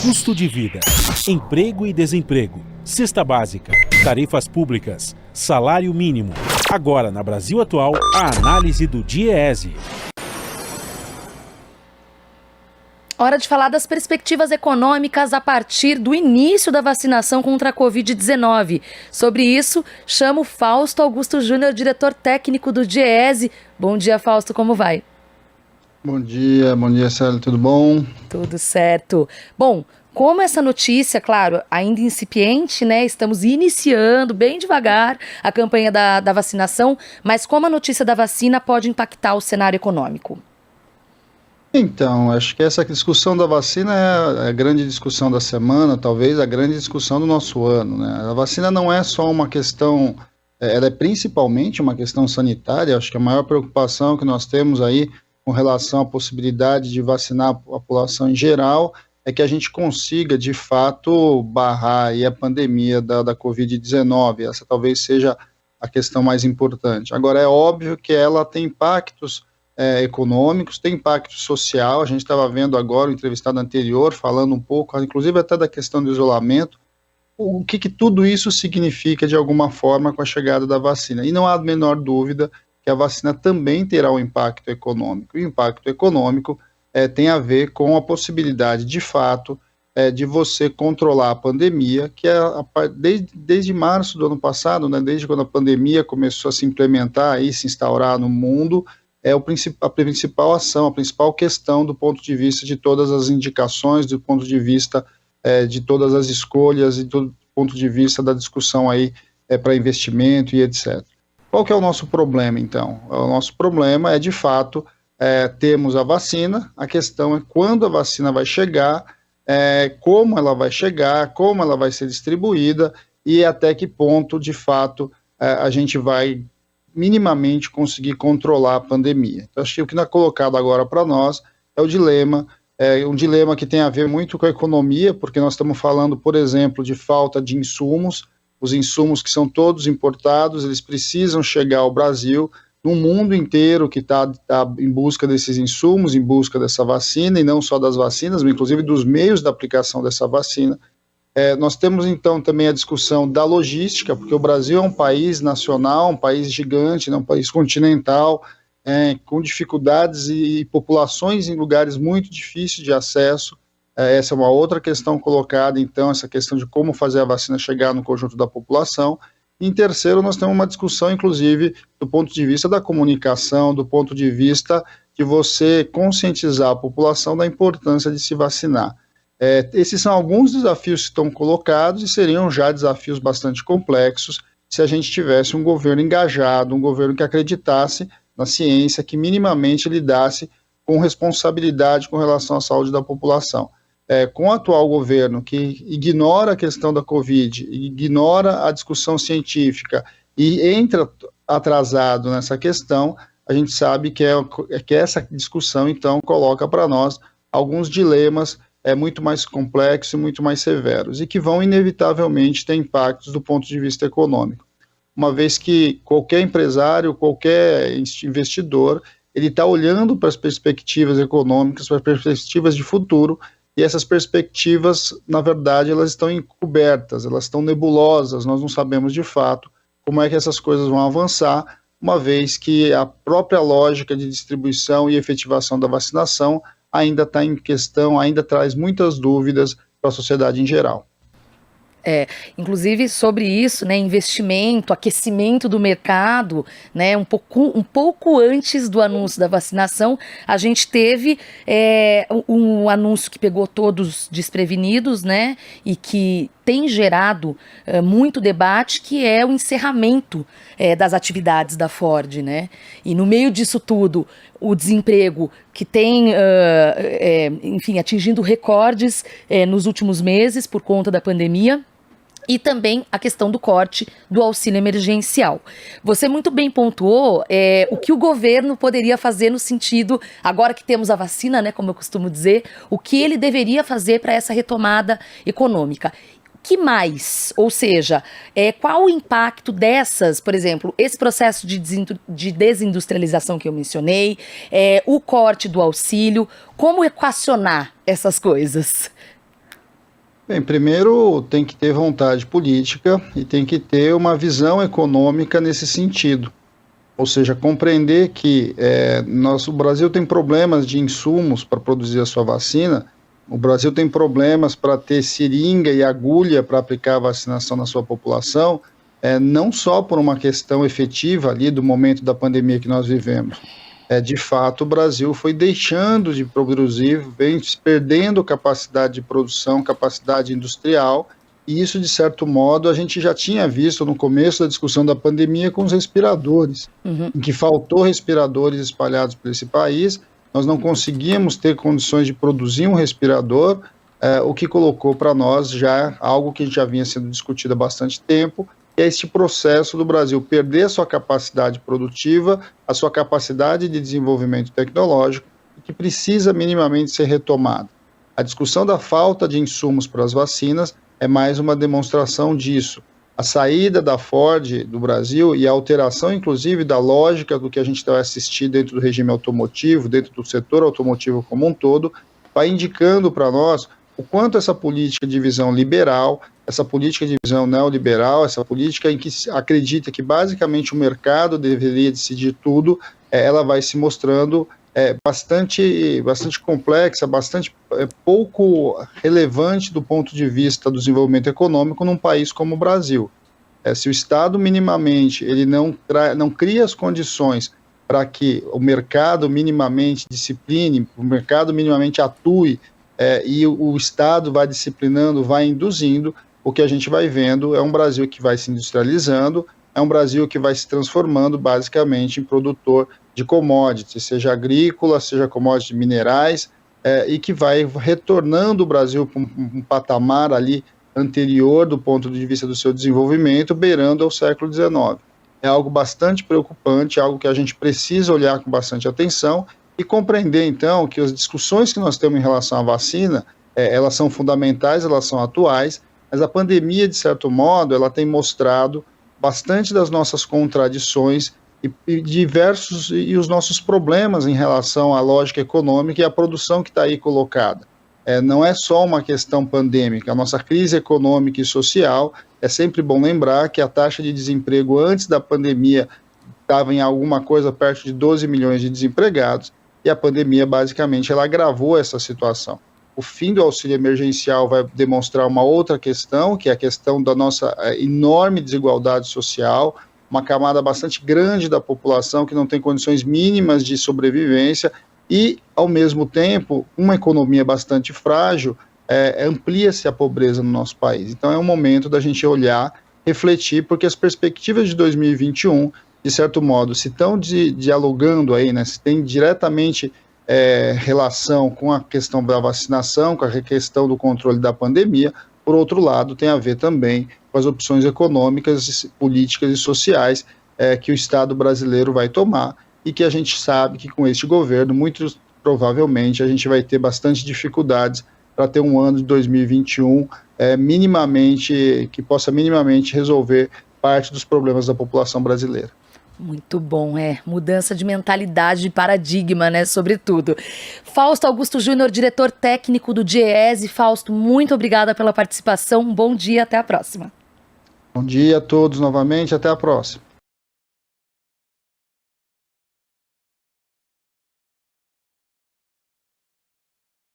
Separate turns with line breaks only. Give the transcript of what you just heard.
Custo de vida, emprego e desemprego, cesta básica, tarifas públicas, salário mínimo. Agora, na Brasil Atual, a análise do DIEESE.
Hora de falar das perspectivas econômicas a partir do início da vacinação contra a Covid-19. Sobre isso, chamo Fausto Augusto Júnior, diretor técnico do DIEESE. Bom dia, Fausto, como vai?
Bom dia, Célia, tudo bom?
Tudo certo. Bom, como essa notícia, claro, ainda incipiente, né? Estamos iniciando bem devagar a campanha da vacinação, mas como a notícia da vacina pode impactar o cenário econômico?
Então, acho que essa discussão da vacina é a grande discussão da semana, talvez a grande discussão do nosso ano, né? A vacina não é só uma questão, ela é principalmente uma questão sanitária. Acho que a maior preocupação que nós temos aí com relação à possibilidade de vacinar a população em geral é que a gente consiga, de fato, barrar aí a pandemia da Covid-19. Essa talvez seja a questão mais importante. Agora, é óbvio que ela tem impactos econômicos, tem impacto social. A gente estava vendo agora o entrevistado anterior falando um pouco, inclusive até da questão do isolamento, o que tudo isso significa de alguma forma com a chegada da vacina. E não há a menor dúvida que a vacina também terá um impacto econômico. E o impacto econômico tem a ver com a possibilidade, de fato, de você controlar a pandemia, que desde março do ano passado, né, desde quando a pandemia começou a se implementar e se instaurar no mundo, a principal ação, a principal questão do ponto de vista de todas as indicações, do ponto de vista de todas as escolhas e do ponto de vista da discussão aí para investimento e etc. Qual que é o nosso problema, então? O nosso problema é, de fato, temos a vacina, a questão é quando a vacina vai chegar, como ela vai chegar, como ela vai ser distribuída e até que ponto, de fato, a gente vai minimamente conseguir controlar a pandemia. Então, acho que o que está colocado agora para nós é o dilema, um dilema que tem a ver muito com a economia, porque nós estamos falando, por exemplo, de falta de insumos. Os insumos que são todos importados, eles precisam chegar ao Brasil, no mundo inteiro que está em busca desses insumos, em busca dessa vacina, e não só das vacinas, mas inclusive dos meios da aplicação dessa vacina. Nós temos, então, também a discussão da logística, porque o Brasil é um país nacional, um país gigante, né, um país continental, com dificuldades e populações em lugares muito difíceis de acesso. Essa é uma outra questão colocada, então, essa questão de como fazer a vacina chegar no conjunto da população. E, em terceiro, nós temos uma discussão, inclusive, do ponto de vista da comunicação, do ponto de vista de você conscientizar a população da importância de se vacinar. Esses são alguns desafios que estão colocados e seriam já desafios bastante complexos se a gente tivesse um governo engajado, um governo que acreditasse na ciência, que minimamente lidasse com responsabilidade com relação à saúde da população. Com o atual governo, que ignora a questão da Covid, ignora a discussão científica e entra atrasado nessa questão, a gente sabe que essa discussão, então, coloca para nós alguns dilemas muito mais complexos e muito mais severos, e que vão inevitavelmente ter impactos do ponto de vista econômico. Uma vez que qualquer empresário, qualquer investidor, ele está olhando para as perspectivas econômicas, para as perspectivas de futuro, e essas perspectivas, na verdade, elas estão encobertas, elas estão nebulosas, nós não sabemos de fato como é que essas coisas vão avançar, uma vez que a própria lógica de distribuição e efetivação da vacinação ainda está em questão, ainda traz muitas dúvidas para a sociedade em geral.
Inclusive sobre isso, né, investimento, aquecimento do mercado, né, um pouco antes do anúncio da vacinação, a gente teve um anúncio que pegou todos desprevenidos, né, e que tem gerado muito debate, que é o encerramento das atividades da Ford, né, e no meio disso tudo, o desemprego que tem, enfim, atingindo recordes nos últimos meses por conta da pandemia, e também a questão do corte do auxílio emergencial. Você muito bem pontuou o que o governo poderia fazer no sentido, agora que temos a vacina, né, como eu costumo dizer, o que ele deveria fazer para essa retomada econômica. que mais? Ou seja, qual o impacto dessas, por exemplo, esse processo de desindustrialização que eu mencionei, o corte do auxílio, como equacionar essas coisas?
Bem, primeiro tem que ter vontade política e tem que ter uma visão econômica nesse sentido. Ou seja, compreender que o Brasil tem problemas de insumos para produzir a sua vacina, o Brasil tem problemas para ter seringa e agulha para aplicar a vacinação na sua população, não só por uma questão efetiva ali do momento da pandemia que nós vivemos. De fato, o Brasil foi deixando de produzir, vem perdendo capacidade de produção, capacidade industrial, e isso, de certo modo, a gente já tinha visto no começo da discussão da pandemia com os respiradores, em que faltou respiradores espalhados por esse país, nós não conseguíamos ter condições de produzir um respirador, o que colocou para nós já algo que já vinha sendo discutido há bastante tempo, é este processo do Brasil perder a sua capacidade produtiva, a sua capacidade de desenvolvimento tecnológico, que precisa minimamente ser retomada. A discussão da falta de insumos para as vacinas é mais uma demonstração disso. A saída da Ford do Brasil e a alteração, inclusive, da lógica do que a gente vai assistir dentro do regime automotivo, dentro do setor automotivo como um todo, vai indicando para nós o quanto essa política de visão liberal, essa política de visão neoliberal, essa política em que se acredita que basicamente o mercado deveria decidir tudo, ela vai se mostrando bastante complexa, bastante pouco relevante do ponto de vista do desenvolvimento econômico num país como o Brasil. Se o Estado minimamente ele não cria as condições para que o mercado minimamente discipline, o mercado minimamente atue, e o Estado vai disciplinando, vai induzindo, o que a gente vai vendo é um Brasil que vai se industrializando, é um Brasil que vai se transformando basicamente em produtor de commodities, seja agrícola, seja commodities minerais, e que vai retornando o Brasil para um patamar ali anterior do ponto de vista do seu desenvolvimento, beirando ao século XIX. É algo bastante preocupante, algo que a gente precisa olhar com bastante atenção e compreender, então, que as discussões que nós temos em relação à vacina, elas são fundamentais, elas são atuais, mas a pandemia, de certo modo, ela tem mostrado bastante das nossas contradições e os nossos problemas em relação à lógica econômica e à produção que está aí colocada. Não é só uma questão pandêmica, a nossa crise econômica e social, é sempre bom lembrar que a taxa de desemprego antes da pandemia estava em alguma coisa perto de 12 milhões de desempregados, e a pandemia, basicamente, ela agravou essa situação. O fim do auxílio emergencial vai demonstrar uma outra questão, que é a questão da nossa enorme desigualdade social, uma camada bastante grande da população que não tem condições mínimas de sobrevivência e, ao mesmo tempo, uma economia bastante frágil, amplia-se a pobreza no nosso país. Então é um momento da gente olhar, refletir, porque as perspectivas de 2021, de certo modo, se estão dialogando aí, né, se tem diretamente relação com a questão da vacinação, com a questão do controle da pandemia, por outro lado, tem a ver também com as opções econômicas, políticas e sociais que o Estado brasileiro vai tomar e que a gente sabe que com este governo, muito provavelmente, a gente vai ter bastante dificuldades para ter um ano de 2021 que possa minimamente resolver parte dos problemas da população brasileira.
Muito bom, mudança de mentalidade, de paradigma, né, sobretudo. Fausto Augusto Júnior, diretor técnico do DIEESE. Fausto, muito obrigada pela participação, um bom dia, até a próxima.
Bom dia a todos novamente, até a próxima.